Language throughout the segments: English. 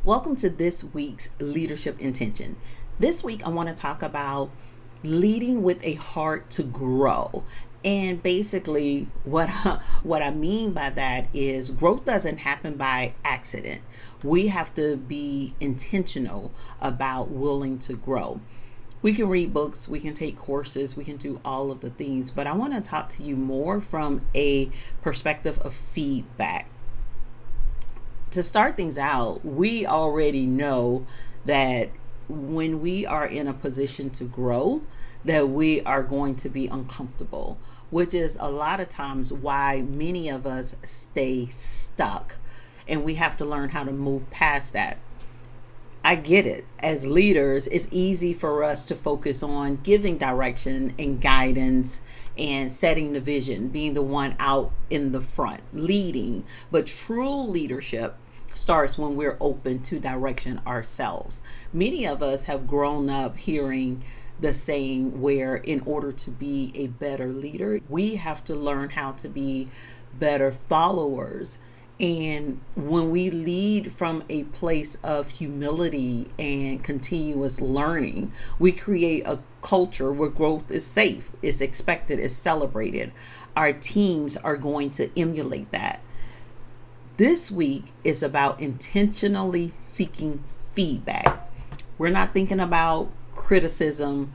Welcome to this week's Leadership Intention. This week, I want to talk about leading with a heart to grow. And basically, what I mean by that is growth doesn't happen by accident. We have to be intentional about willing to grow. We can read books, we can take courses, we can do all of the things, but I want to talk to you more from a perspective of feedback. To start things out, we already know that when we are in a position to grow, that we are going to be uncomfortable, which is a lot of times why many of us stay stuck. And we have to learn how to move past that. I get it. As leaders, it's easy for us to focus on giving direction and guidance and setting the vision, being the one out in the front, leading. But true leadership starts when we're open to direction ourselves. Many of us have grown up hearing the saying where in order to be a better leader, we have to learn how to be better followers. And when we lead from a place of humility and continuous learning, we create a culture where growth is safe, is expected, is celebrated. Our teams are going to emulate that. This week is about intentionally seeking feedback. We're not thinking about criticism.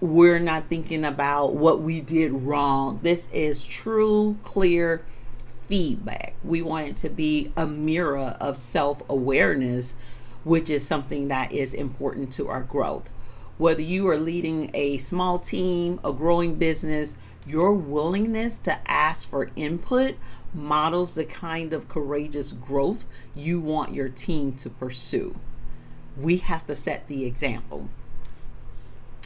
We're not thinking about what we did wrong. This is true, clear feedback. We want it to be a mirror of self-awareness, which is something that is important to our growth. Whether you are leading a small team, a growing business, your willingness to ask for input models the kind of courageous growth you want your team to pursue. We have to set the example.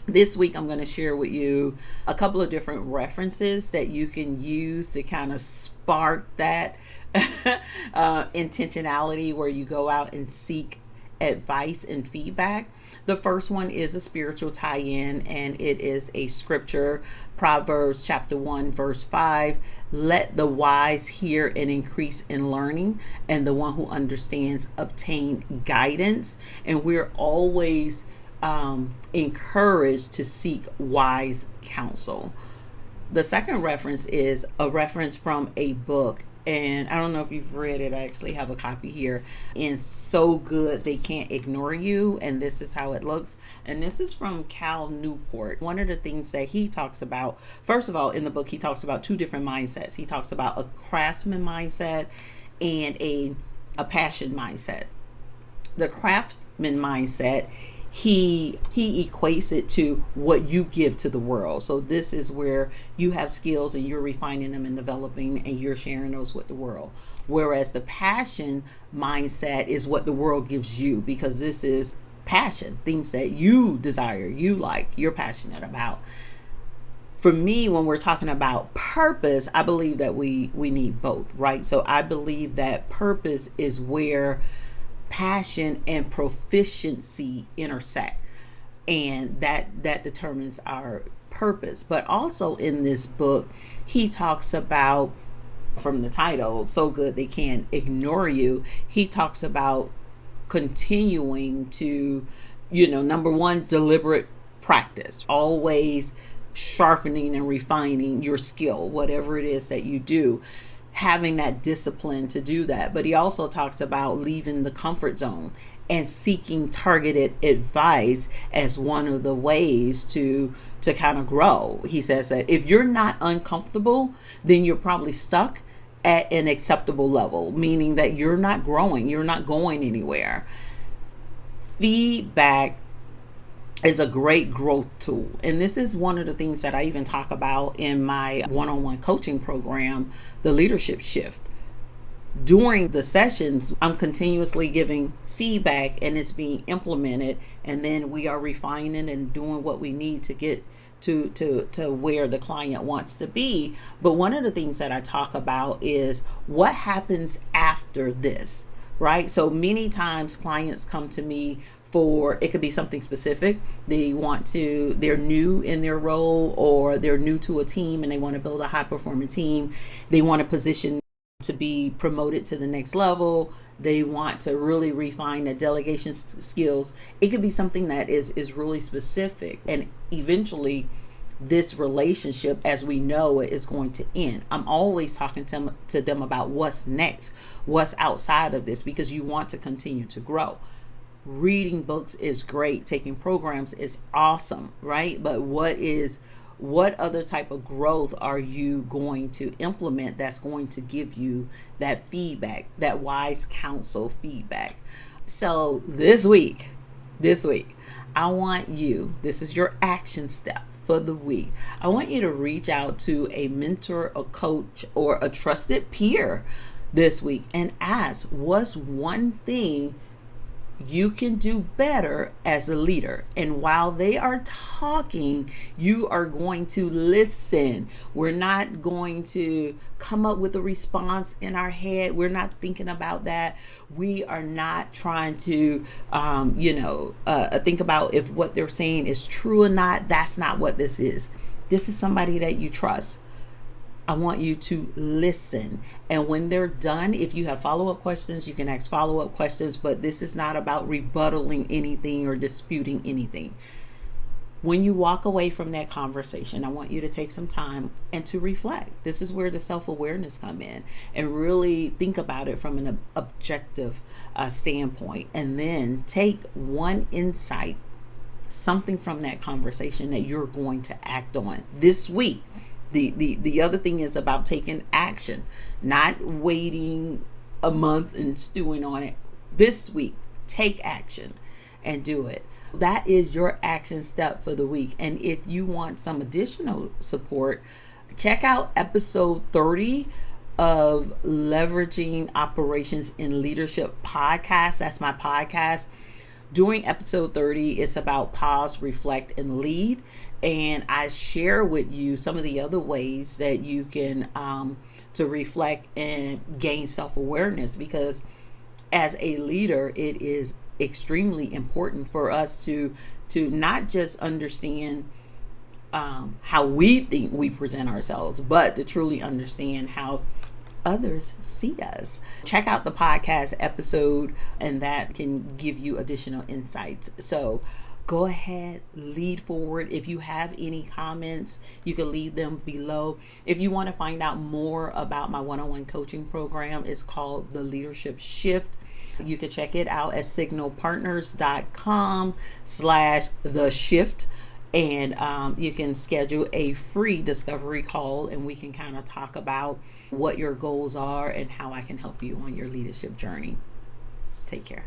This week, I'm going to share with you a couple of different references that you can use to kind of spark that intentionality where you go out and seek advice and feedback. The first one is a spiritual tie-in, and it is a scripture, Proverbs chapter 1, verse 5. Let the wise hear and increase in learning, and the one who understands obtain guidance. And we're always encouraged to seek wise counsel. The second reference is a reference from a book, and I don't know if you've read it. I actually have a copy here. And So Good They Can't Ignore You, and this is how it looks. And this is from Cal Newport. One of the things that he talks about, first of all, in the book, he talks about two different mindsets. He talks about a craftsman mindset and a passion mindset. The craftsman mindset, he equates it to what you give to the world. So this is where you have skills and you're refining them and developing and you're sharing those with the world. Whereas the passion mindset is what the world gives you, because this is passion, things that you desire, you like, you're passionate about. For me, when we're talking about purpose, I believe that we need both, right? So I believe that purpose is where passion and proficiency intersect, and that determines our purpose. But also in this book, he talks about, from the title, So Good They Can't Ignore You, he talks about continuing to, number one, deliberate practice, always sharpening and refining your skill, whatever it is that you do, having that discipline to do that. But he also talks about leaving the comfort zone and seeking targeted advice as one of the ways to kind of grow. He says that if you're not uncomfortable, then you're probably stuck at an acceptable level, meaning that you're not growing, you're not going anywhere. Feedback is a great growth tool. And this is one of the things that I even talk about in my one-on-one coaching program, the leadership shift. During the sessions, I'm continuously giving feedback and it's being implemented. And then we are refining and doing what we need to get to where the client wants to be. But one of the things that I talk about is what happens after this, right? So many times clients come to me for, it could be something specific. They're new in their role, or they're new to a team and they want to build a high performing team. They want a position to be promoted to the next level. they want to really refine the delegation skills. It could be something that is really specific, and eventually this relationship, as we know it, is going to end. I'm always talking to them about what's next, what's outside of this, because you want to continue to grow. Reading books is great. Taking programs is awesome, right? But what other type of growth are you going to implement that's going to give you that feedback, that wise counsel feedback? So this week, I want you, this is your action step for the week. I want you to reach out to a mentor, a coach, or a trusted peer this week and ask, what's one thing you can do better as a leader? And while they are talking, you are going to listen. We're not going to come up with a response in our head. We're not thinking about that. We are not trying to, think about if what they're saying is true or not. That's not what this is. This is somebody that you trust. I want you to listen. And when they're done, if you have follow-up questions, you can ask follow-up questions, but this is not about rebuttaling anything or disputing anything. When you walk away from that conversation, I want you to take some time and to reflect. This is where the self-awareness come in, and really think about it from an objective standpoint, and then take one insight, something from that conversation that you're going to act on this week. The other thing is about taking action, not waiting a month and stewing on it. This week, take action and do it. That is your action step for the week. And if you want some additional support, check out episode 30 of Leveraging Operations in Leadership podcast. That's my podcast. During episode 30, it's about pause, reflect, and lead. And I share with you some of the other ways that you can to reflect and gain self-awareness, because as a leader, it is extremely important for us to not just understand how we think we present ourselves, but to truly understand how others see us. Check out the podcast episode, and that can give you additional insights. So go ahead, lead forward. If you have any comments, you can leave them below. If you want to find out more about my one-on-one coaching program, it's called The Leadership Shift. You can check it out at signalpartners.com/the shift. And you can schedule a free discovery call, and we can kind of talk about what your goals are and how I can help you on your leadership journey. Take care.